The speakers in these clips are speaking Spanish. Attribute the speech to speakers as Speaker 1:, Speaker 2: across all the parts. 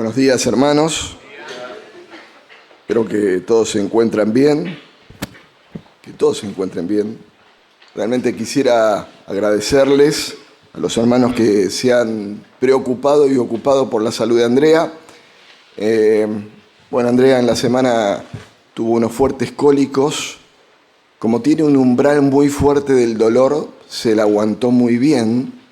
Speaker 1: Buenos días, hermanos. Espero que todos se encuentren bien. Realmente quisiera agradecerles a los hermanos que se han preocupado y ocupado por la salud de Andrea. Andrea en la semana tuvo unos fuertes cólicos. Como tiene un umbral muy fuerte del dolor, se la aguantó muy bien.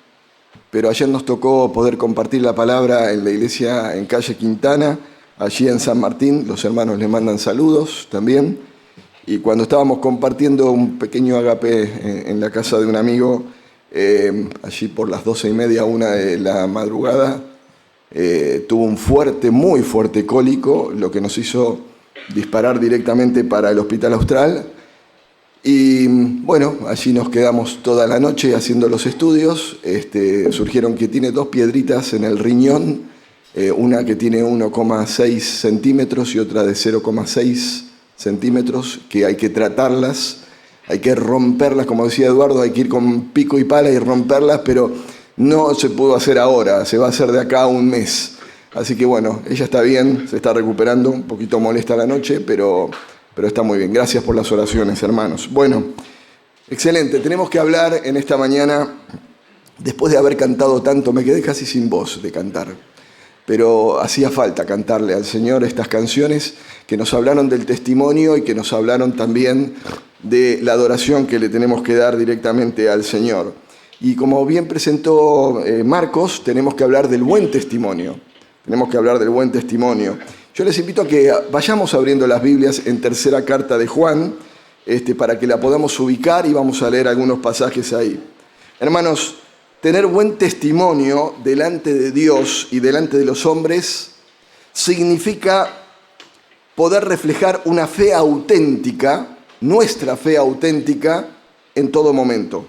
Speaker 1: Pero ayer nos tocó poder compartir la palabra en la iglesia en calle Quintana, allí en San Martín. Los hermanos le mandan saludos también. Y cuando estábamos compartiendo un pequeño agape en la casa de un amigo, allí por las 12:30, 1 de la madrugada, tuvo un muy fuerte cólico, lo que nos hizo disparar directamente para el Hospital Austral. Y bueno, allí nos quedamos toda la noche haciendo los estudios. Surgieron que tiene 2 piedritas en el riñón, una que tiene 1,6 centímetros y otra de 0,6 centímetros, que hay que tratarlas, hay que romperlas, como decía Eduardo, hay que ir con pico y pala y romperlas, pero no se pudo hacer ahora, se va a hacer de acá a un mes. Así que bueno, ella está bien, se está recuperando, un poquito molesta la noche, pero está muy bien. Gracias por las oraciones, hermanos. Bueno, excelente. Tenemos que hablar en esta mañana, después de haber cantado tanto, me quedé casi sin voz de cantar, pero hacía falta cantarle al Señor estas canciones que nos hablaron del testimonio y que nos hablaron también de la adoración que le tenemos que dar directamente al Señor. Y como bien presentó Marcos, tenemos que hablar del buen testimonio. Yo les invito a que vayamos abriendo las Biblias en tercera carta de Juan, para que la podamos ubicar, y vamos a leer algunos pasajes ahí. Hermanos, tener buen testimonio delante de Dios y delante de los hombres significa poder reflejar una fe auténtica, nuestra fe auténtica, en todo momento.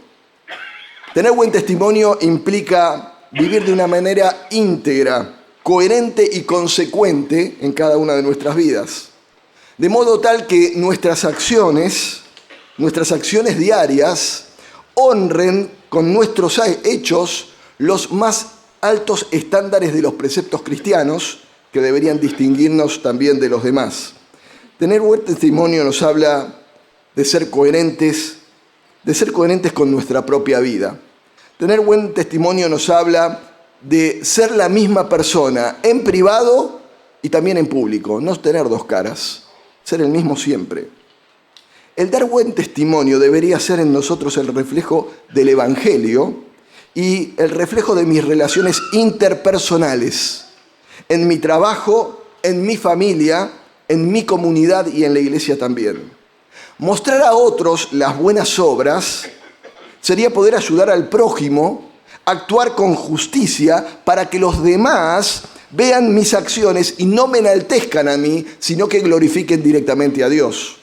Speaker 1: Tener buen testimonio implica vivir de una manera íntegra, coherente y consecuente en cada una de nuestras vidas, de modo tal que nuestras acciones diarias honren con nuestros hechos los más altos estándares de los preceptos cristianos que deberían distinguirnos también de los demás. Tener buen testimonio nos habla de ser coherentes con nuestra propia vida. Tener buen testimonio nos habla de ser la misma persona en privado y también en público, no tener 2 caras, ser el mismo siempre. El dar buen testimonio debería ser en nosotros el reflejo del Evangelio y el reflejo de mis relaciones interpersonales, en mi trabajo, en mi familia, en mi comunidad y en la iglesia también. Mostrar a otros las buenas obras sería poder ayudar al prójimo, actuar con justicia para que los demás vean mis acciones y no me enaltezcan a mí, sino que glorifiquen directamente a Dios.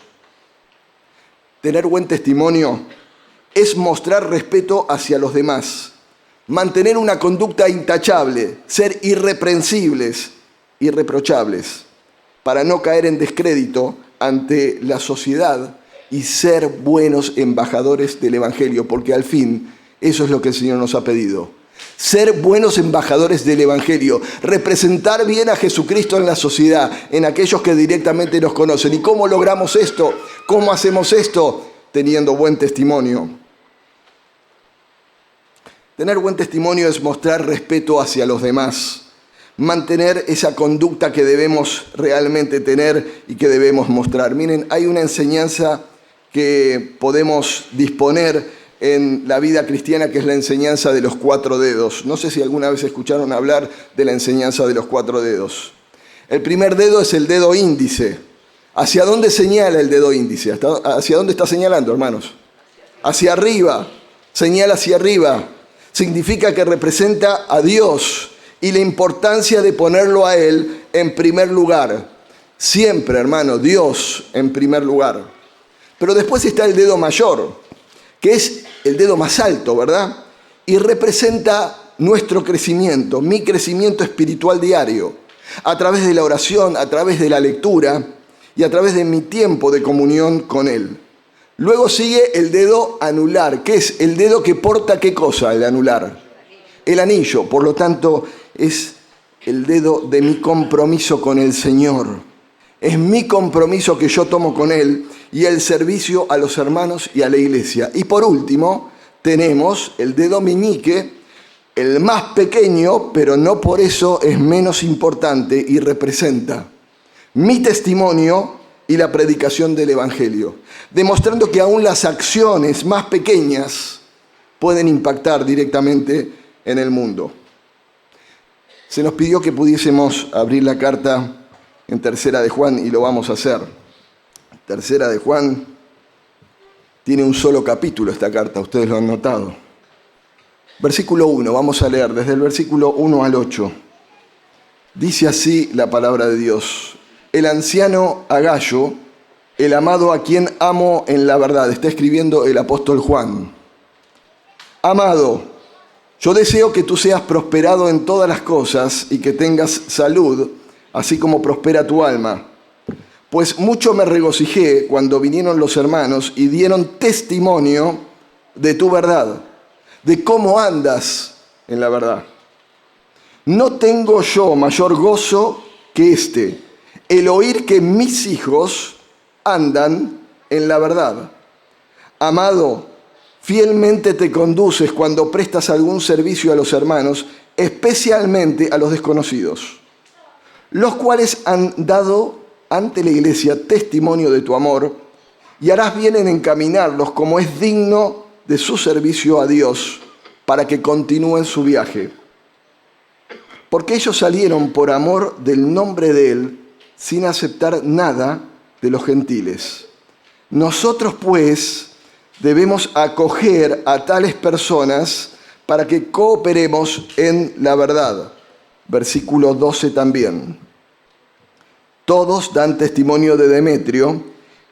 Speaker 1: Tener buen testimonio es mostrar respeto hacia los demás, mantener una conducta intachable, ser irreprochables, para no caer en descrédito ante la sociedad y ser buenos embajadores del Evangelio, porque al fin eso es lo que el Señor nos ha pedido. Ser buenos embajadores del Evangelio, representar bien a Jesucristo en la sociedad, en aquellos que directamente nos conocen. ¿Y cómo logramos esto? ¿Cómo hacemos esto? Teniendo buen testimonio. Tener buen testimonio es mostrar respeto hacia los demás, mantener esa conducta que debemos realmente tener y que debemos mostrar. Miren, hay una enseñanza que podemos disponer en la vida cristiana, que es la enseñanza de los 4 dedos. No sé si alguna vez escucharon hablar de la enseñanza de los 4 dedos. El primer dedo es el dedo índice. ¿Hacia dónde señala el dedo índice? ¿Hacia dónde está señalando, hermanos? Hacia arriba. Señala hacia arriba. Significa que representa a Dios y la importancia de ponerlo a Él en primer lugar. Siempre, hermano, Dios en primer lugar. Pero después está el dedo mayor, que es el dedo más alto, ¿verdad? Y representa nuestro crecimiento, mi crecimiento espiritual diario, a través de la oración, a través de la lectura y a través de mi tiempo de comunión con Él. Luego sigue el dedo anular, que es el dedo que porta ¿qué cosa? El anular. El anillo, por lo tanto, es el dedo de mi compromiso con el Señor. Es mi compromiso que yo tomo con Él y el servicio a los hermanos y a la iglesia. Y por último, tenemos el dedo meñique, el más pequeño, pero no por eso es menos importante y representa mi testimonio y la predicación del Evangelio, demostrando que aún las acciones más pequeñas pueden impactar directamente en el mundo. Se nos pidió que pudiésemos abrir la carta en Tercera de Juan y lo vamos a hacer. Tercera de Juan tiene un solo capítulo esta carta, ustedes lo han notado. Versículo 1, vamos a leer desde el versículo 1 al 8. Dice así la palabra de Dios: el anciano Agayo, el amado a quien amo en la verdad. Está escribiendo el apóstol Juan. Amado, yo deseo que tú seas prosperado en todas las cosas y que tengas salud, así como prospera tu alma. Pues mucho me regocijé cuando vinieron los hermanos y dieron testimonio de tu verdad, de cómo andas en la verdad. No tengo yo mayor gozo que el oír que mis hijos andan en la verdad. Amado, fielmente te conduces cuando prestas algún servicio a los hermanos, especialmente a los desconocidos, los cuales han dado ante la iglesia testimonio de tu amor, y harás bien en encaminarlos como es digno de su servicio a Dios, para que continúen su viaje. Porque ellos salieron por amor del nombre de Él, sin aceptar nada de los gentiles. Nosotros, pues, debemos acoger a tales personas para que cooperemos en la verdad. Versículo 12 también. Todos dan testimonio de Demetrio,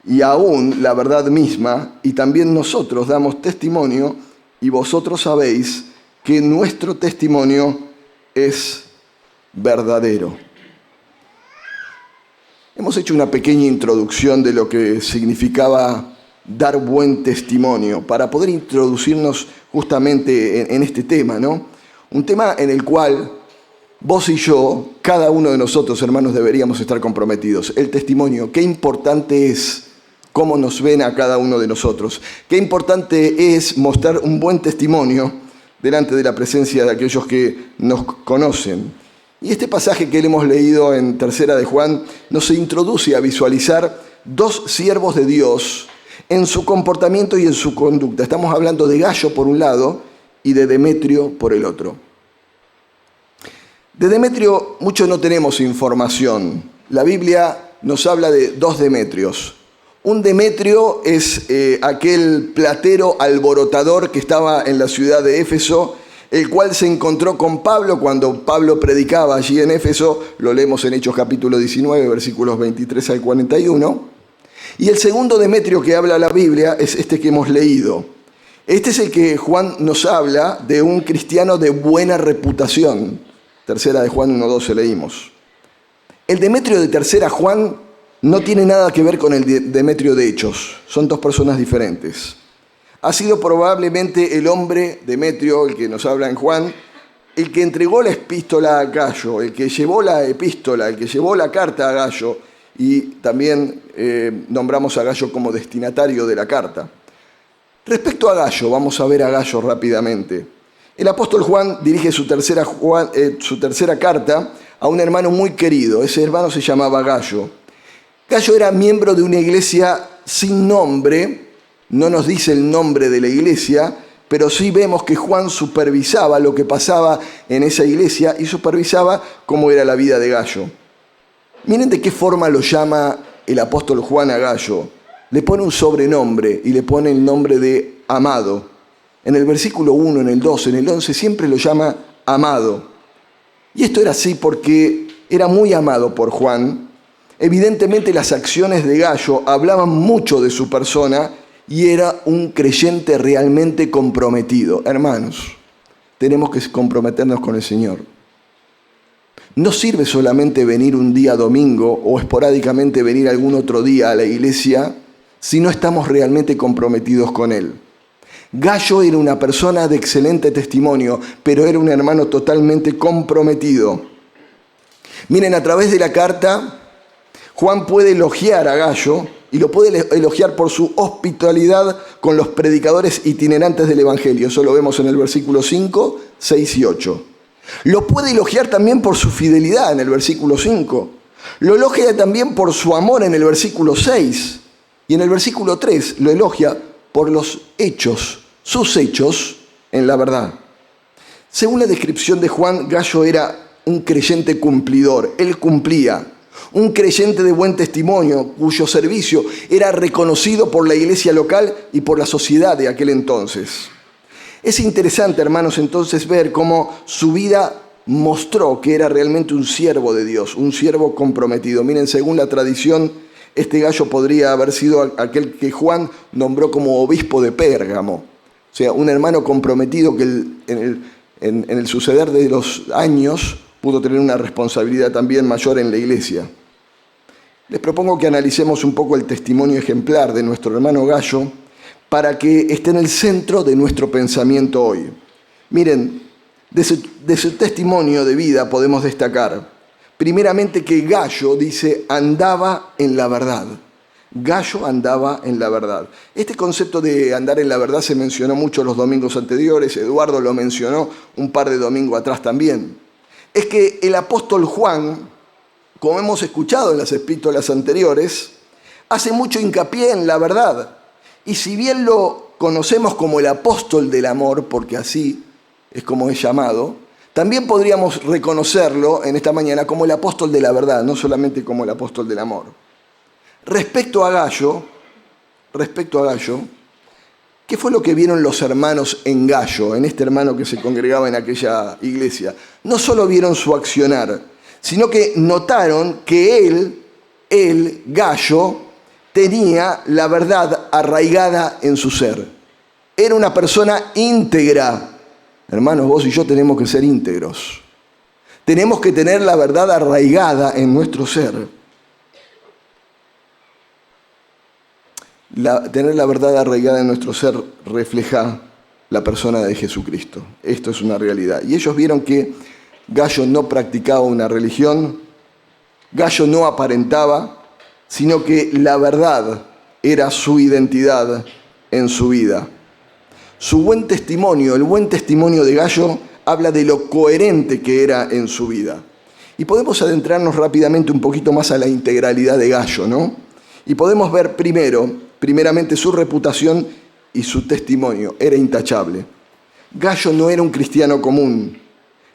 Speaker 1: y aún la verdad misma, y también nosotros damos testimonio, y vosotros sabéis que nuestro testimonio es verdadero. Hemos hecho una pequeña introducción de lo que significaba dar buen testimonio, para poder introducirnos justamente en este tema, ¿no? Un tema en el cual vos y yo, cada uno de nosotros, hermanos, deberíamos estar comprometidos. El testimonio, qué importante es cómo nos ven a cada uno de nosotros. Qué importante es mostrar un buen testimonio delante de la presencia de aquellos que nos conocen. Y este pasaje que le hemos leído en Tercera de Juan nos introduce a visualizar dos siervos de Dios en su comportamiento y en su conducta. Estamos hablando de Gayo por un lado y de Demetrio por el otro. De Demetrio mucho no tenemos información. La Biblia nos habla de dos Demetrios. Un Demetrio es aquel platero alborotador que estaba en la ciudad de Éfeso, el cual se encontró con Pablo cuando Pablo predicaba allí en Éfeso. Lo leemos en Hechos capítulo 19, versículos 23 al 41. Y el segundo Demetrio que habla la Biblia es este que hemos leído. Este es el que Juan nos habla de un cristiano de buena reputación. Tercera de Juan 1:12 leímos. El Demetrio de Tercera Juan no tiene nada que ver con el Demetrio de Hechos. Son dos personas diferentes. Ha sido probablemente el hombre Demetrio, el que nos habla en Juan, el que entregó la epístola a Gayo, el que llevó la epístola, el que llevó la carta a Gayo, y también nombramos a Gayo como destinatario de la carta. Respecto a Gayo, vamos a ver a Gayo rápidamente. El apóstol Juan dirige su tercera carta a un hermano muy querido. Ese hermano se llamaba Gayo. Gayo era miembro de una iglesia sin nombre. No nos dice el nombre de la iglesia, pero sí vemos que Juan supervisaba lo que pasaba en esa iglesia y supervisaba cómo era la vida de Gayo. Miren de qué forma lo llama el apóstol Juan a Gayo. Le pone un sobrenombre y le pone el nombre de amado. En el versículo 1, en el 12, en el 11, siempre lo llama amado. Y esto era así porque era muy amado por Juan. Evidentemente las acciones de Gayo hablaban mucho de su persona y era un creyente realmente comprometido. Hermanos, tenemos que comprometernos con el Señor. No sirve solamente venir un día domingo o esporádicamente venir algún otro día a la iglesia si no estamos realmente comprometidos con Él. Gayo era una persona de excelente testimonio, pero era un hermano totalmente comprometido. Miren, a través de la carta, Juan puede elogiar a Gayo y lo puede elogiar por su hospitalidad con los predicadores itinerantes del Evangelio. Eso lo vemos en el versículo 5, 6 y 8. Lo puede elogiar también por su fidelidad en el versículo 5. Lo elogia también por su amor en el versículo 6. Y en el versículo 3 lo elogia por los hechos, sus hechos en la verdad. Según la descripción de Juan, Gayo era un creyente cumplidor. Él cumplía. Un creyente de buen testimonio, cuyo servicio era reconocido por la iglesia local y por la sociedad de aquel entonces. Es interesante, hermanos, entonces ver cómo su vida mostró que era realmente un siervo de Dios, un siervo comprometido. Miren, según la tradición, este Gayo podría haber sido aquel que Juan nombró como obispo de Pérgamo. O sea, un hermano comprometido que en el suceder de los años pudo tener una responsabilidad también mayor en la iglesia. Les propongo que analicemos un poco el testimonio ejemplar de nuestro hermano Gayo para que esté en el centro de nuestro pensamiento hoy. Miren, de su testimonio de vida podemos destacar, primeramente, que Gayo, dice, andaba en la verdad. Gayo andaba en la verdad. Este concepto de andar en la verdad se mencionó mucho los domingos anteriores. Eduardo lo mencionó un par de domingos atrás también. Es que el apóstol Juan, como hemos escuchado en las epístolas anteriores, hace mucho hincapié en la verdad. Y si bien lo conocemos como el apóstol del amor, porque así es como es llamado, también podríamos reconocerlo en esta mañana como el apóstol de la verdad, no solamente como el apóstol del amor. Respecto a Gayo, ¿qué fue lo que vieron los hermanos en Gayo, en este hermano que se congregaba en aquella iglesia? No solo vieron su accionar, sino que notaron que él, Gayo, tenía la verdad arraigada en su ser. Era una persona íntegra. Hermanos, vos y yo tenemos que ser íntegros. Tenemos que tener la verdad arraigada en nuestro ser. Tener la verdad arraigada en nuestro ser refleja la persona de Jesucristo. Esto es una realidad. Y ellos vieron que Gayo no practicaba una religión, Gayo no aparentaba, sino que la verdad era su identidad en su vida. Su buen testimonio, el buen testimonio de Gayo, habla de lo coherente que era en su vida. Y podemos adentrarnos rápidamente un poquito más a la integralidad de Gayo, ¿no? Y podemos ver primeramente su reputación y su testimonio. Era intachable. Gayo no era un cristiano común.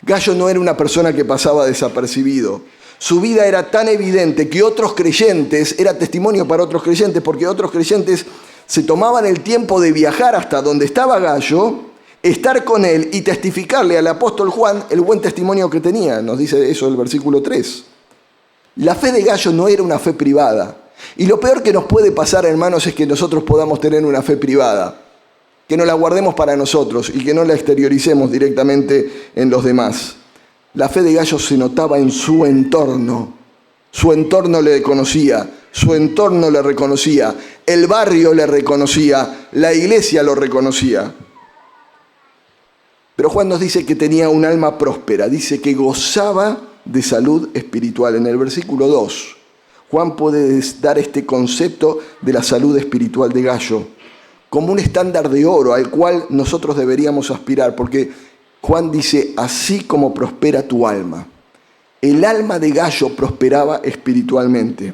Speaker 1: Gayo no era una persona que pasaba desapercibido. Su vida era tan evidente que otros creyentes, era testimonio para otros creyentes, porque otros creyentes se tomaban el tiempo de viajar hasta donde estaba Gayo, estar con él y testificarle al apóstol Juan el buen testimonio que tenía. Nos dice eso el versículo 3. La fe de Gayo no era una fe privada. Y lo peor que nos puede pasar, hermanos, es que nosotros podamos tener una fe privada, que no la guardemos para nosotros y que no la exterioricemos directamente en los demás. La fe de Gayo se notaba en su entorno. Su entorno le conocía, su entorno le reconocía, el barrio le reconocía, la iglesia lo reconocía. Pero Juan nos dice que tenía un alma próspera, dice que gozaba de salud espiritual. En el versículo 2, Juan puede dar este concepto de la salud espiritual de Gayo como un estándar de oro al cual nosotros deberíamos aspirar, porque Juan dice, así como prospera tu alma. El alma de Gayo prosperaba espiritualmente.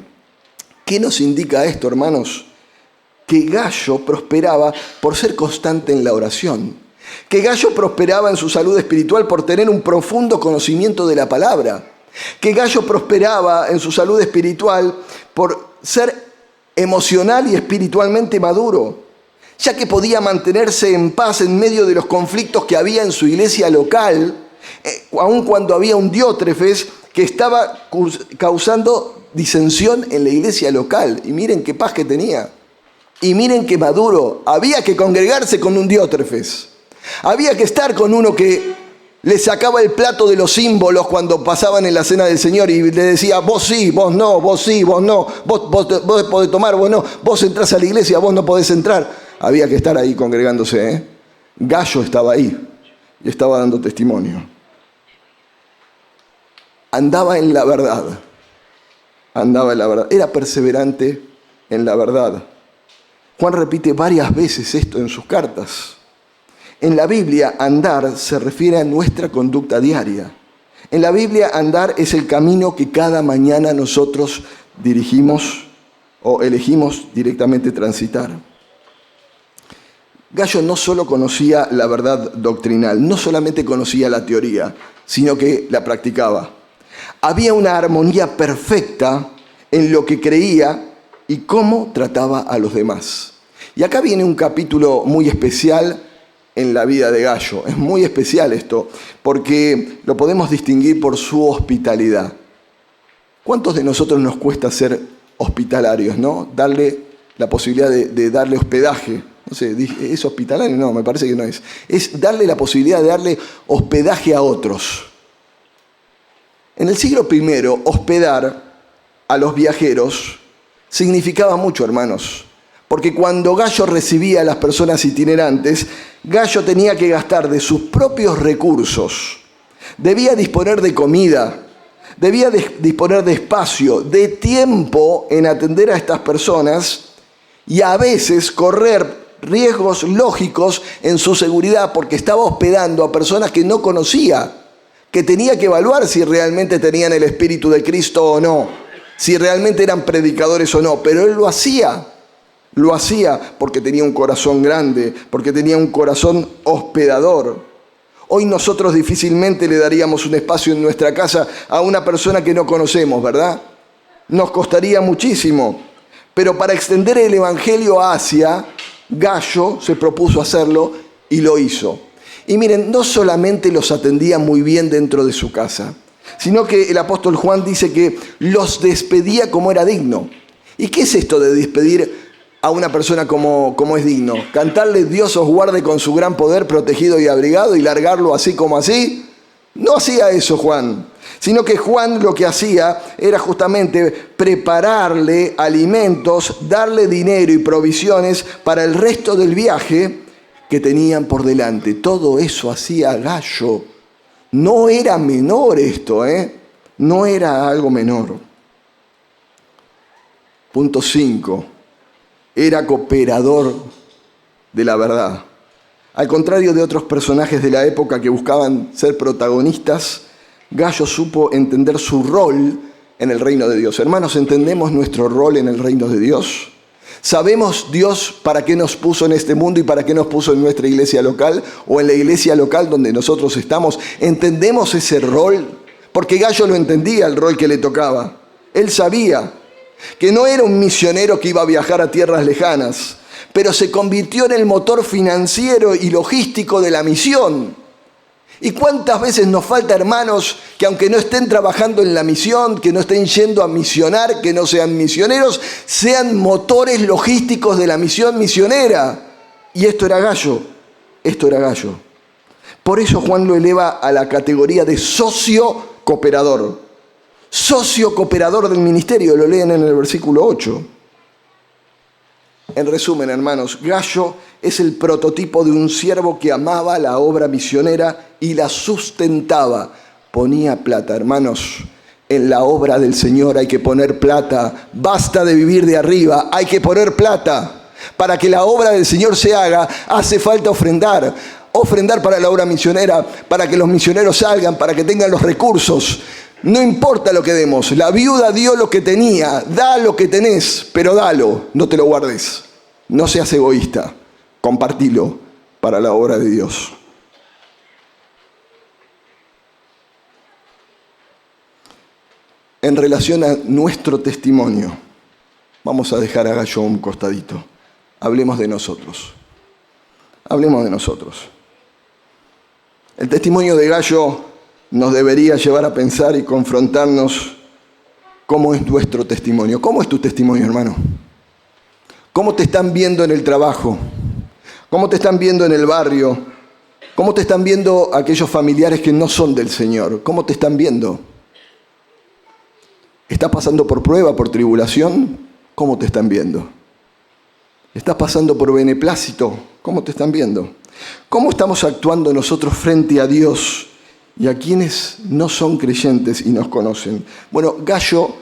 Speaker 1: ¿Qué nos indica esto, hermanos? Que Gayo prosperaba por ser constante en la oración. Que Gayo prosperaba en su salud espiritual por tener un profundo conocimiento de la palabra. Que Gayo prosperaba en su salud espiritual por ser emocional y espiritualmente maduro, ya que podía mantenerse en paz en medio de los conflictos que había en su iglesia local, aun cuando había un Diótrefes que estaba causando disensión en la iglesia local. Y miren qué paz que tenía. Y miren qué maduro. Había que congregarse con un Diótrefes. Había que estar con uno que le sacaba el plato de los símbolos cuando pasaban en la cena del Señor y le decía, vos sí, vos no, vos sí, vos no, vos podés tomar, vos no, vos entrás a la iglesia, vos no podés entrar. Había que estar ahí congregándose, ¿eh? Gayo estaba ahí y estaba dando testimonio. andaba en la verdad. Andaba en la verdad. Era perseverante en la verdad. Juan repite varias veces esto en sus cartas. En la Biblia, andar se refiere a nuestra conducta diaria. En la Biblia, andar es el camino que cada mañana nosotros dirigimos o elegimos directamente transitar. Gallo no solo conocía la verdad doctrinal, no solamente conocía la teoría, sino que la practicaba. Había una armonía perfecta en lo que creía y cómo trataba a los demás. Y acá viene un capítulo muy especial en la vida de Gallo. Es muy especial esto, porque lo podemos distinguir por su hospitalidad. ¿Cuántos de nosotros nos cuesta ser hospitalarios, no? Darle la posibilidad de darle hospedaje. No sé, ¿es hospitalario? No, me parece que no es. Es darle la posibilidad de darle hospedaje a otros. En el siglo I, hospedar a los viajeros significaba mucho, hermanos. Porque cuando Gallo recibía a las personas itinerantes, Gallo tenía que gastar de sus propios recursos. Debía disponer de comida, debía disponer de espacio, de tiempo en atender a estas personas y a veces correr riesgos lógicos en su seguridad porque estaba hospedando a personas que no conocía, que tenía que evaluar si realmente tenían el Espíritu de Cristo o no, si realmente eran predicadores o no, pero él lo hacía. Lo hacía porque tenía un corazón grande, porque tenía un corazón hospedador. Hoy nosotros difícilmente le daríamos un espacio en nuestra casa a una persona que no conocemos, ¿verdad? Nos costaría muchísimo. Pero para extender el Evangelio a Asia, Gallo se propuso hacerlo y lo hizo. Y miren, no solamente los atendía muy bien dentro de su casa, sino que el apóstol Juan dice que los despedía como era digno. ¿Y qué es esto de despedir a una persona como es digno? ¿Cantarle Dios os guarde con su gran poder, protegido y abrigado, y largarlo así como así? No hacía eso Juan, sino que Juan lo que hacía era justamente prepararle alimentos, darle dinero y provisiones para el resto del viaje que tenían por delante. Todo eso hacía Gallo. No era menor esto, no era algo menor. Punto 5. Era cooperador de la verdad. Al contrario de otros personajes de la época que buscaban ser protagonistas, Gallo supo entender su rol en el reino de Dios. Hermanos, ¿entendemos nuestro rol en el reino de Dios? ¿Sabemos Dios para qué nos puso en este mundo y para qué nos puso en nuestra iglesia local o en la iglesia local donde nosotros estamos? ¿Entendemos ese rol? Porque Gallo lo entendía, el rol que le tocaba. Él sabía que no era un misionero que iba a viajar a tierras lejanas, pero se convirtió en el motor financiero y logístico de la misión. ¿Y cuántas veces nos falta, hermanos, que aunque no estén trabajando en la misión, que no estén yendo a misionar, que no sean misioneros, sean motores logísticos de la misión misionera? Y esto era Gallo. Por eso Juan lo eleva a la categoría de socio cooperador. Socio cooperador del ministerio, lo leen en el versículo 8. En resumen, hermanos, Gallo es el prototipo de un siervo que amaba la obra misionera y la sustentaba. Ponía plata, hermanos. En la obra del Señor hay que poner plata. Basta de vivir de arriba, hay que poner plata. Para que la obra del Señor se haga, hace falta ofrendar. Ofrendar para la obra misionera, para que los misioneros salgan, para que tengan los recursos. No importa lo que demos, la viuda dio lo que tenía, da lo que tenés, pero dalo, no te lo guardes. No seas egoísta, compartilo para la obra de Dios. En relación a nuestro testimonio, vamos a dejar a Gallo un costadito. Hablemos de nosotros. Hablemos de nosotros. El testimonio de Gallo nos debería llevar a pensar y confrontarnos cómo es nuestro testimonio. ¿Cómo es tu testimonio, hermano? ¿Cómo te están viendo en el trabajo? ¿Cómo te están viendo en el barrio? ¿Cómo te están viendo aquellos familiares que no son del Señor? ¿Cómo te están viendo? ¿Estás pasando por prueba, por tribulación? ¿Cómo te están viendo? ¿Estás pasando por beneplácito? ¿Cómo te están viendo? ¿Cómo estamos actuando nosotros frente a Dios y a quienes no son creyentes y nos conocen. Bueno, Gallo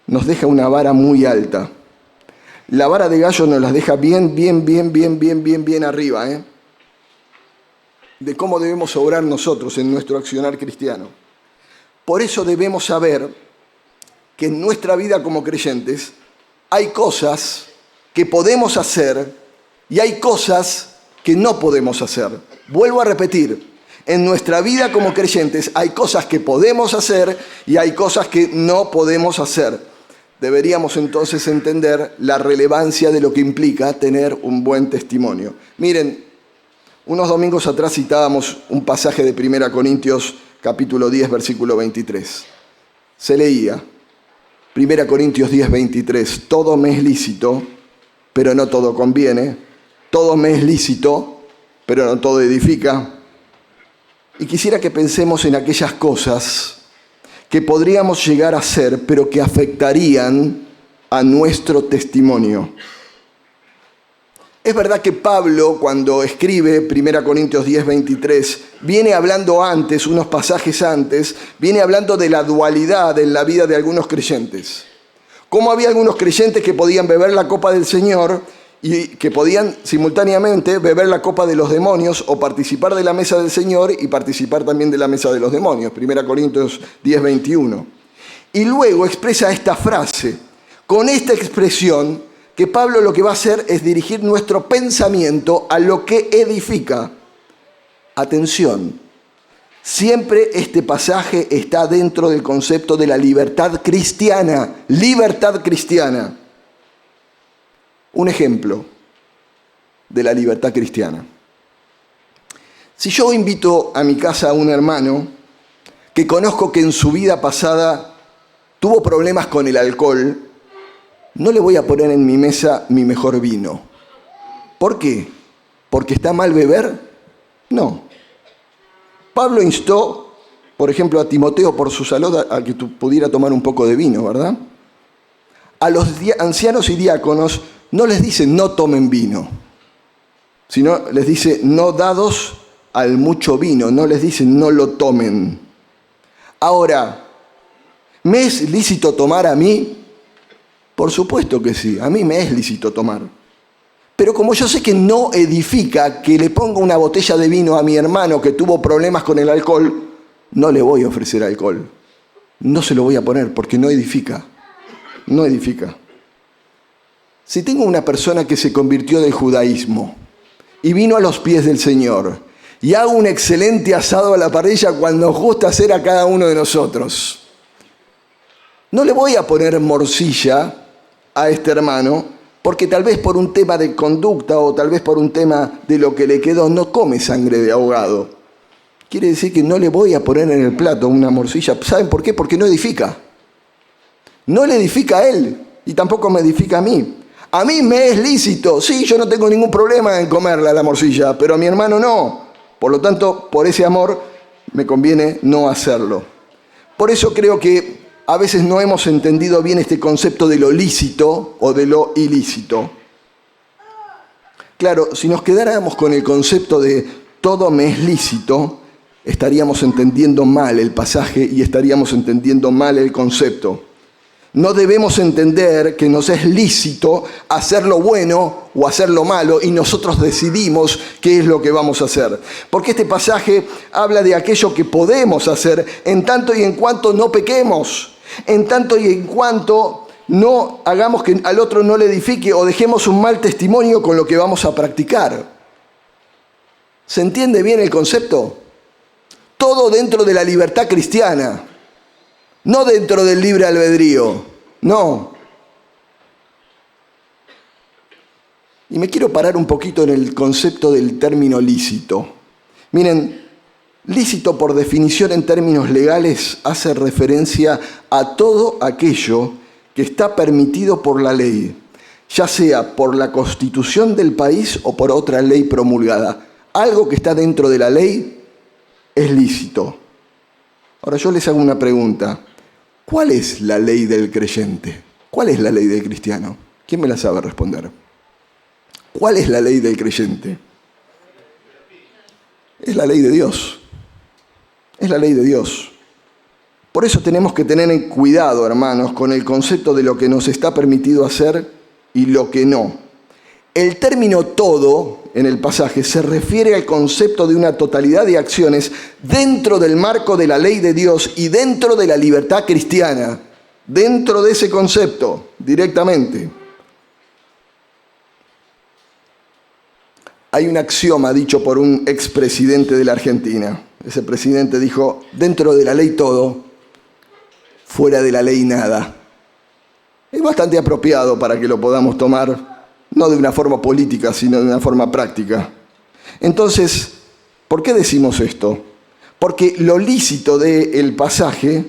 Speaker 1: nos deja una vara muy alta. La vara de Gallo nos la deja bien arriba, de cómo debemos obrar nosotros en nuestro accionar cristiano. Por eso debemos saber que en nuestra vida como creyentes hay cosas que podemos hacer y hay cosas que no podemos hacer. Vuelvo a repetir, en nuestra vida como creyentes hay cosas que podemos hacer y hay cosas que no podemos hacer. Deberíamos entonces entender la relevancia de lo que implica tener un buen testimonio. Miren, unos domingos atrás citábamos un pasaje de 1 Corintios capítulo 10, versículo 23. Se leía, 1 Corintios 10, 23, todo me es lícito, pero no todo conviene. Todo me es lícito, pero no todo edifica. Y quisiera que pensemos en aquellas cosas que podríamos llegar a hacer, pero que afectarían a nuestro testimonio. Es verdad que Pablo, cuando escribe 1 Corintios 10, 23, viene hablando antes, unos pasajes antes, viene hablando de la dualidad en la vida de algunos creyentes. Cómo había algunos creyentes que podían beber la copa del Señor y que podían simultáneamente beber la copa de los demonios o participar de la mesa del Señor y participar también de la mesa de los demonios. 1 Corintios 10, 21. Y luego expresa esta frase. Con esta expresión, que Pablo lo que va a hacer es dirigir nuestro pensamiento a lo que edifica. Atención, siempre este pasaje está dentro del concepto de la libertad cristiana. Libertad cristiana. Un ejemplo de la libertad cristiana. Si yo invito a mi casa a un hermano que conozco que en su vida pasada tuvo problemas con el alcohol, no le voy a poner en mi mesa mi mejor vino. ¿Por qué? ¿Porque está mal beber? No. Pablo instó, por ejemplo, a Timoteo por su salud a que pudiera tomar un poco de vino, ¿verdad? A los ancianos y diáconos no les dice no tomen vino, sino les dice no dados al mucho vino, no les dice no lo tomen. Ahora, ¿me es lícito tomar a mí? Por supuesto que sí, a mí me es lícito tomar. Pero como yo sé que no edifica que le ponga una botella de vino a mi hermano que tuvo problemas con el alcohol, no le voy a ofrecer alcohol. No se lo voy a poner porque no edifica. No edifica. Si tengo una persona que se convirtió del judaísmo y vino a los pies del Señor y hago un excelente asado a la parrilla cuando nos gusta hacer a cada uno de nosotros, no le voy a poner morcilla a este hermano, porque tal vez por un tema de conducta o tal vez por un tema de lo que le quedó, no come sangre de ahogado. Quiere decir que no le voy a poner en el plato una morcilla. ¿Saben por qué? Porque no edifica. No le edifica a él y tampoco me edifica a mí. A mí me es lícito. Sí, yo no tengo ningún problema en comerla la morcilla, pero a mi hermano no. Por lo tanto, por ese amor, me conviene no hacerlo. Por eso creo que a veces no hemos entendido bien este concepto de lo lícito o de lo ilícito. Claro, si nos quedáramos con el concepto de todo me es lícito, estaríamos entendiendo mal el pasaje y estaríamos entendiendo mal el concepto. No debemos entender que nos es lícito hacer lo bueno o hacer lo malo y nosotros decidimos qué es lo que vamos a hacer. Porque este pasaje habla de aquello que podemos hacer en tanto y en cuanto no pequemos. En tanto y en cuanto no hagamos que al otro no le edifique o dejemos un mal testimonio con lo que vamos a practicar. ¿Se entiende bien el concepto? Todo dentro de la libertad cristiana, no dentro del libre albedrío, no. Y me quiero parar un poquito en el concepto del término lícito. Miren, lícito, por definición en términos legales, hace referencia a todo aquello que está permitido por la ley, ya sea por la Constitución del país o por otra ley promulgada. Algo que está dentro de la ley es lícito. Ahora yo les hago una pregunta. ¿Cuál es la ley del creyente? ¿Cuál es la ley del cristiano? ¿Quién me la sabe responder? ¿Cuál es la ley del creyente? Es la ley de Dios. Es la ley de Dios. Por eso tenemos que tener cuidado, hermanos, con el concepto de lo que nos está permitido hacer y lo que no. El término todo en el pasaje se refiere al concepto de una totalidad de acciones dentro del marco de la ley de Dios y dentro de la libertad cristiana. Dentro de ese concepto, directamente. Hay un axioma dicho por un expresidente de la Argentina. Ese presidente dijo, dentro de la ley todo, fuera de la ley nada. Es bastante apropiado para que lo podamos tomar, no de una forma política, sino de una forma práctica. Entonces, ¿por qué decimos esto? Porque lo lícito del pasaje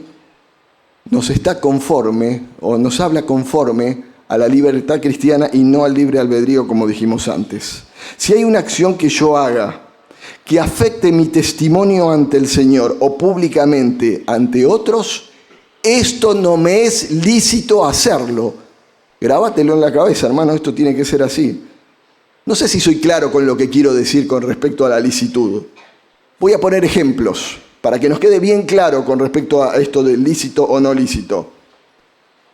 Speaker 1: nos está conforme, o nos habla conforme a la libertad cristiana y no al libre albedrío, como dijimos antes. Si hay una acción que yo haga que afecte mi testimonio ante el Señor o públicamente ante otros, esto no me es lícito hacerlo. Grábatelo en la cabeza, hermano, esto tiene que ser así. No sé si soy claro con lo que quiero decir con respecto a la licitud. Voy a poner ejemplos para que nos quede bien claro con respecto a esto de lícito o no lícito.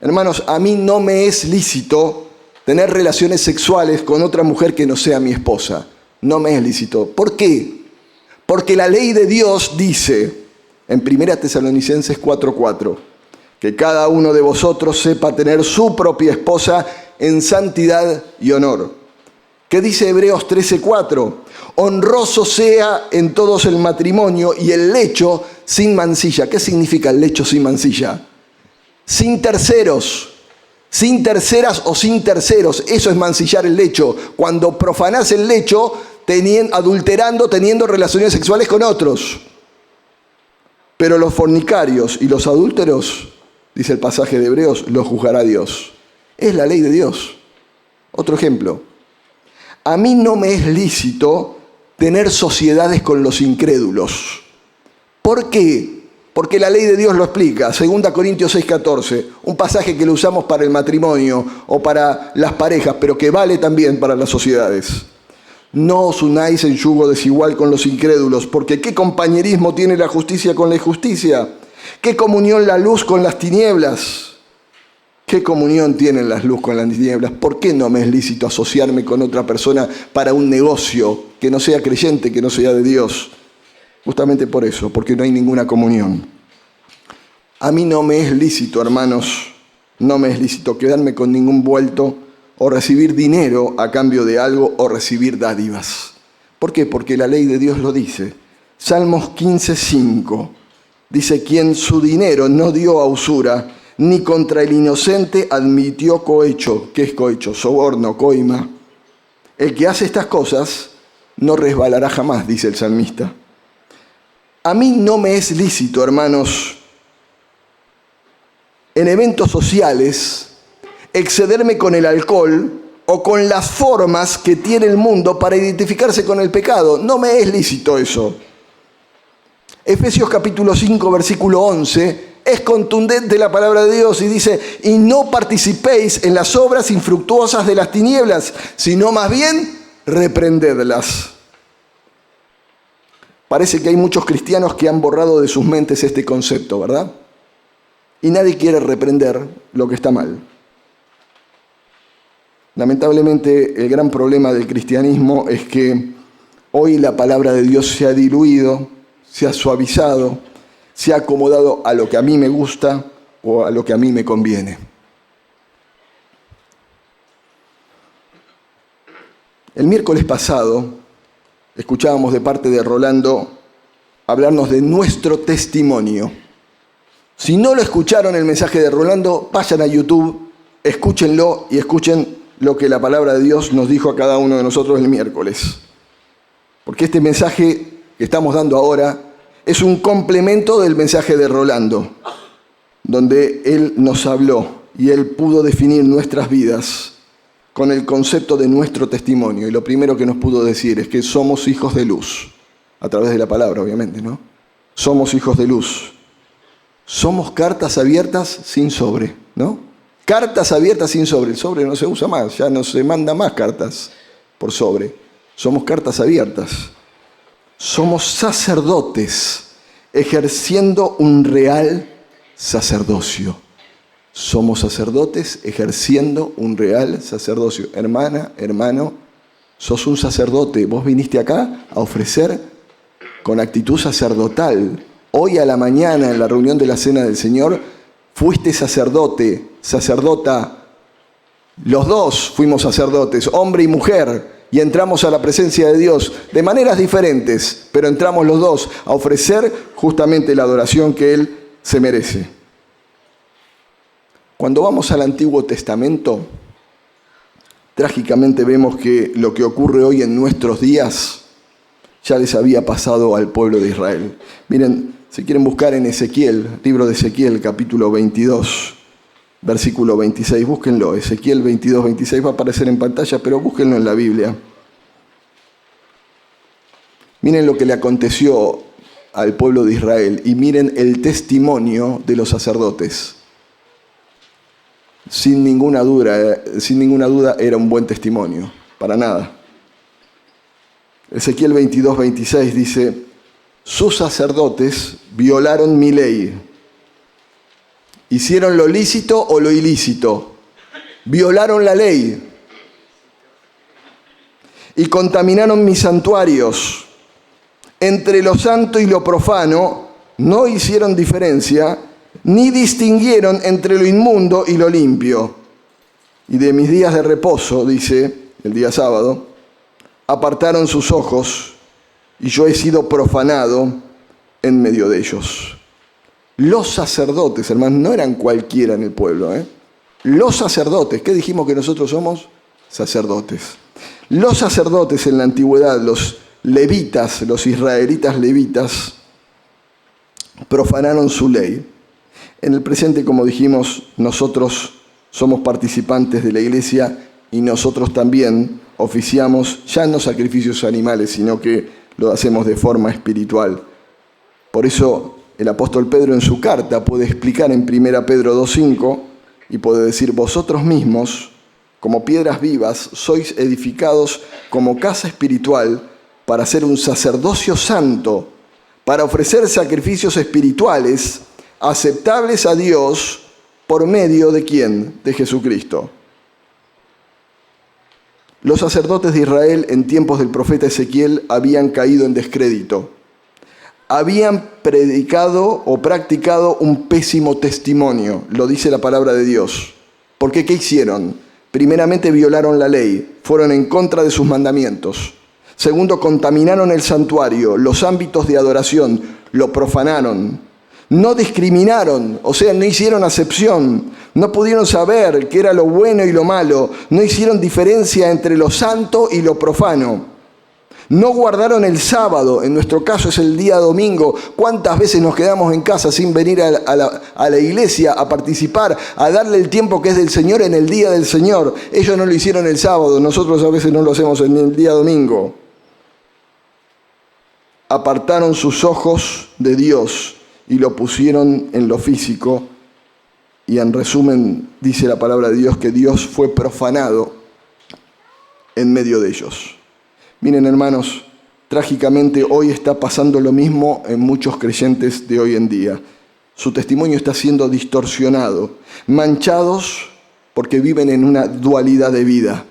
Speaker 1: Hermanos, a mí no me es lícito tener relaciones sexuales con otra mujer que no sea mi esposa. No me es lícito. ¿Por qué? Porque la ley de Dios dice, en 1 Tesalonicenses 4:4, que cada uno de vosotros sepa tener su propia esposa en santidad y honor. ¿Qué dice Hebreos 13:4? Honroso sea en todos el matrimonio y el lecho sin mancilla. ¿Qué significa el lecho sin mancilla? Sin terceros, sin terceras o sin terceros. Eso es mancillar el lecho. Cuando profanás el lecho, adulterando, teniendo relaciones sexuales con otros. Pero los fornicarios y los adúlteros, dice el pasaje de Hebreos, los juzgará Dios. Es la ley de Dios. Otro ejemplo. A mí no me es lícito tener sociedades con los incrédulos. ¿Por qué? Porque la ley de Dios lo explica. 2 Corintios 6:14, un pasaje que lo usamos para el matrimonio o para las parejas, pero que vale también para las sociedades. No os unáis en yugo desigual con los incrédulos, porque ¿qué compañerismo tiene la justicia con la injusticia? ¿Qué comunión la luz con las tinieblas? ¿Qué comunión tienen la luz con las tinieblas? ¿Por qué no me es lícito asociarme con otra persona para un negocio que no sea creyente, que no sea de Dios? Justamente por eso, porque no hay ninguna comunión. A mí no me es lícito, hermanos, no me es lícito quedarme con ningún vuelto o recibir dinero a cambio de algo o recibir dádivas. ¿Por qué? Porque la ley de Dios lo dice. Salmos 15:5 dice, quien su dinero no dio a usura, ni contra el inocente admitió cohecho. ¿Qué es cohecho? Soborno, coima. El que hace estas cosas no resbalará jamás, dice el salmista. A mí no me es lícito, hermanos, en eventos sociales, excederme con el alcohol o con las formas que tiene el mundo para identificarse con el pecado. No me es lícito eso. Efesios capítulo 5, versículo 11, es contundente la palabra de Dios y dice, y no participéis en las obras infructuosas de las tinieblas, sino más bien reprendedlas. Parece que hay muchos cristianos que han borrado de sus mentes este concepto, ¿verdad? Y nadie quiere reprender lo que está mal. Lamentablemente, el gran problema del cristianismo es que hoy la palabra de Dios se ha diluido, se ha suavizado, se ha acomodado a lo que a mí me gusta o a lo que a mí me conviene. El miércoles pasado escuchábamos de parte de Rolando hablarnos de nuestro testimonio. Si no lo escucharon el mensaje de Rolando, vayan a YouTube, escúchenlo y escuchen lo que la palabra de Dios nos dijo a cada uno de nosotros el miércoles. Porque este mensaje que estamos dando ahora es un complemento del mensaje de Rolando, donde él nos habló y él pudo definir nuestras vidas con el concepto de nuestro testimonio. Y lo primero que nos pudo decir es que somos hijos de luz, a través de la palabra, obviamente, ¿no? Somos hijos de luz. Somos cartas abiertas sin sobre, ¿no? Cartas abiertas sin sobre. El sobre no se usa más, ya no se manda más cartas por sobre. Somos cartas abiertas. Somos sacerdotes, ejerciendo un real sacerdocio. Somos sacerdotes ejerciendo un real sacerdocio. Hermana, hermano, sos un sacerdote. Vos viniste acá a ofrecer con actitud sacerdotal. Hoy a la mañana, en la reunión de la Cena del Señor, fuiste sacerdote, sacerdota. Los dos fuimos sacerdotes, hombre y mujer, y entramos a la presencia de Dios de maneras diferentes, pero entramos los dos a ofrecer justamente la adoración que Él se merece. Cuando vamos al Antiguo Testamento, trágicamente vemos que lo que ocurre hoy en nuestros días ya les había pasado al pueblo de Israel. Miren, si quieren buscar en Ezequiel, libro de Ezequiel, capítulo 22, versículo 26, búsquenlo. Ezequiel 22, 26 va a aparecer en pantalla, pero búsquenlo en la Biblia. Miren lo que le aconteció al pueblo de Israel y miren el testimonio de los sacerdotes. Sin ninguna duda era un buen testimonio, para nada. Ezequiel 22, 26 dice: sus sacerdotes violaron mi ley. Hicieron lo lícito o lo ilícito. Violaron la ley. Y contaminaron mis santuarios. Entre lo santo y lo profano no hicieron diferencia, ni distinguieron entre lo inmundo y lo limpio. Y de mis días de reposo, dice, el día sábado, apartaron sus ojos, y yo he sido profanado en medio de ellos. Los sacerdotes, hermanos, no eran cualquiera en el pueblo, ¿eh? Los sacerdotes, ¿qué dijimos que nosotros somos? Sacerdotes. Los sacerdotes en la antigüedad, los levitas, los israelitas levitas, profanaron su ley. En el presente, como dijimos, nosotros somos participantes de la iglesia y nosotros también oficiamos ya no sacrificios animales, sino que lo hacemos de forma espiritual. Por eso el apóstol Pedro en su carta puede explicar en 1 Pedro 2:5 y puede decir: vosotros mismos, como piedras vivas, sois edificados como casa espiritual para ser un sacerdocio santo, para ofrecer sacrificios espirituales aceptables a Dios por medio de ¿quién? De Jesucristo. Los sacerdotes de Israel en tiempos del profeta Ezequiel habían caído en descrédito. Habían predicado o practicado un pésimo testimonio, lo dice la palabra de Dios. ¿Por qué? ¿Qué hicieron? Primeramente violaron la ley, fueron en contra de sus mandamientos. Segundo, contaminaron el santuario, los ámbitos de adoración, lo profanaron. No discriminaron, o sea, no hicieron acepción, no pudieron saber qué era lo bueno y lo malo, no hicieron diferencia entre lo santo y lo profano. No guardaron el sábado, en nuestro caso es el día domingo. ¿Cuántas veces nos quedamos en casa sin venir a la iglesia a participar, a darle el tiempo que es del Señor en el día del Señor? Ellos no lo hicieron el sábado, nosotros a veces no lo hacemos en el día domingo. Apartaron sus ojos de Dios y lo pusieron en lo físico. Y en resumen, dice la palabra de Dios que Dios fue profanado en medio de ellos. Miren, hermanos, trágicamente hoy está pasando lo mismo en muchos creyentes de hoy en día. Su testimonio está siendo distorsionado, manchados porque viven en una dualidad de vida.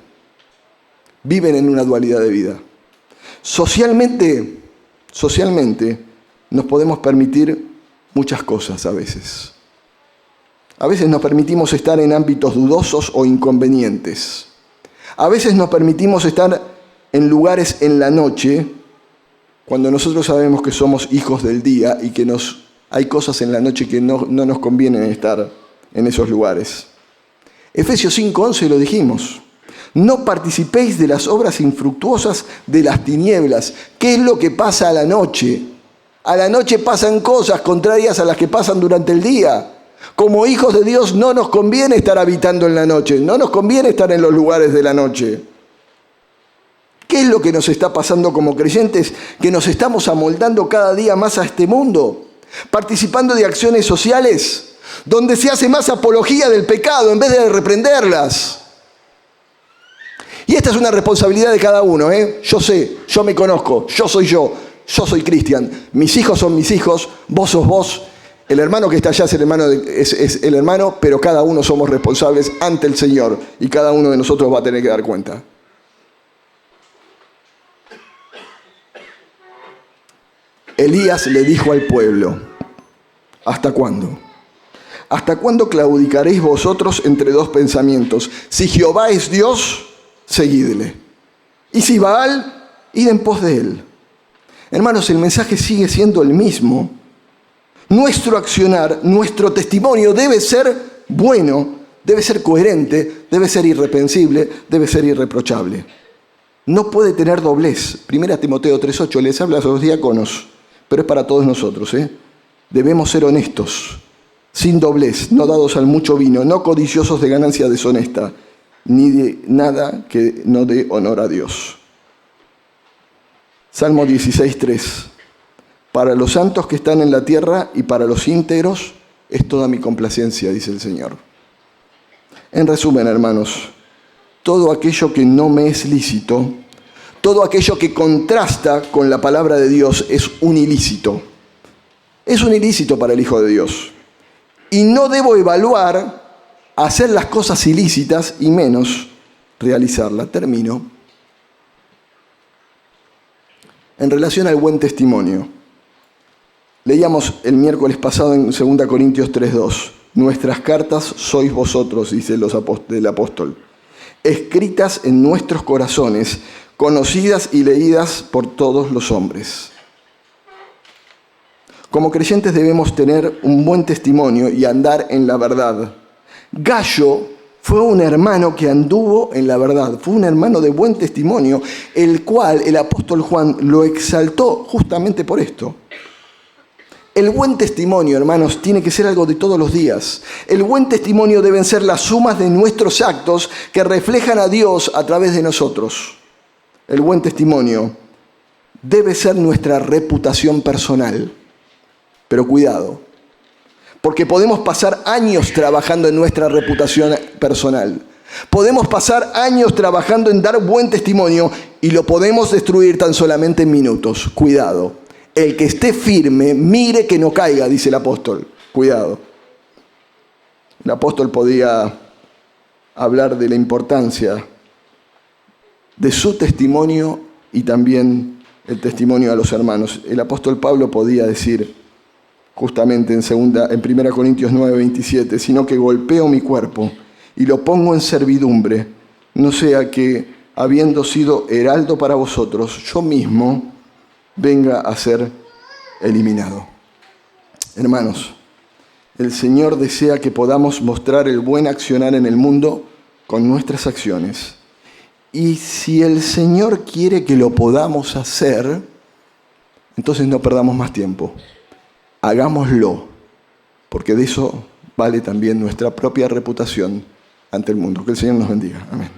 Speaker 1: Viven en una dualidad de vida. Socialmente nos podemos permitir muchas cosas a veces. A veces nos permitimos estar en ámbitos dudosos o inconvenientes. A veces nos permitimos estar en lugares en la noche, cuando nosotros sabemos que somos hijos del día y que hay cosas en la noche que no nos conviene estar en esos lugares. Efesios 5:11 lo dijimos. No participéis de las obras infructuosas de las tinieblas. ¿Qué es lo que pasa a la noche? A la noche pasan cosas contrarias a las que pasan durante el día. Como hijos de Dios no nos conviene estar habitando en la noche, no nos conviene estar en los lugares de la noche. ¿Qué es lo que nos está pasando como creyentes? Que nos estamos amoldando cada día más a este mundo, participando de acciones sociales donde se hace más apología del pecado en vez de reprenderlas. Y esta es una responsabilidad de cada uno, ¿eh? Yo sé, yo me conozco, yo soy yo. Yo soy Cristian, mis hijos son mis hijos, vos sos vos, el hermano que está allá es el hermano, pero cada uno somos responsables ante el Señor y cada uno de nosotros va a tener que dar cuenta. Elías le dijo al pueblo, ¿hasta cuándo? ¿Hasta cuándo claudicaréis vosotros entre dos pensamientos? Si Jehová es Dios, seguidle. Y si Baal, id en pos de él. Hermanos, el mensaje sigue siendo el mismo. Nuestro accionar, nuestro testimonio debe ser bueno, debe ser coherente, debe ser irreprensible, debe ser irreprochable. No puede tener doblez. 1 Timoteo 3:8 les habla a los diáconos, pero es para todos nosotros. Debemos ser honestos, sin doblez, no dados al mucho vino, no codiciosos de ganancia deshonesta, ni de nada que no dé honor a Dios. Salmo 16:3. Para los santos que están en la tierra y para los íntegros es toda mi complacencia, dice el Señor. En resumen, hermanos, todo aquello que no me es lícito, todo aquello que contrasta con la palabra de Dios es un ilícito. Es un ilícito para el Hijo de Dios. Y no debo evaluar hacer las cosas ilícitas y menos realizarlas. Termino. En relación al buen testimonio. Leíamos el miércoles pasado en 2 Corintios 3:2. Nuestras cartas sois vosotros, dice el apóstol, escritas en nuestros corazones, conocidas y leídas por todos los hombres. Como creyentes debemos tener un buen testimonio y andar en la verdad. Gallo fue un hermano que anduvo en la verdad, fue un hermano de buen testimonio, el cual el apóstol Juan lo exaltó justamente por esto. El buen testimonio, hermanos, tiene que ser algo de todos los días. El buen testimonio deben ser las sumas de nuestros actos que reflejan a Dios a través de nosotros. El buen testimonio debe ser nuestra reputación personal. Pero cuidado, porque podemos pasar años trabajando en nuestra reputación personal. Podemos pasar años trabajando en dar buen testimonio y lo podemos destruir tan solamente en minutos. Cuidado. El que esté firme, mire que no caiga, dice el apóstol. Cuidado. El apóstol podía hablar de la importancia de su testimonio y también el testimonio a los hermanos. El apóstol Pablo podía decir, justamente en 1 Corintios 9:27, sino que golpeo mi cuerpo y lo pongo en servidumbre, no sea que, habiendo sido heraldo para vosotros, yo mismo venga a ser eliminado. Hermanos, el Señor desea que podamos mostrar el buen accionar en el mundo con nuestras acciones. Y si el Señor quiere que lo podamos hacer, entonces no perdamos más tiempo. Hagámoslo, porque de eso vale también nuestra propia reputación ante el mundo. Que el Señor nos bendiga. Amén.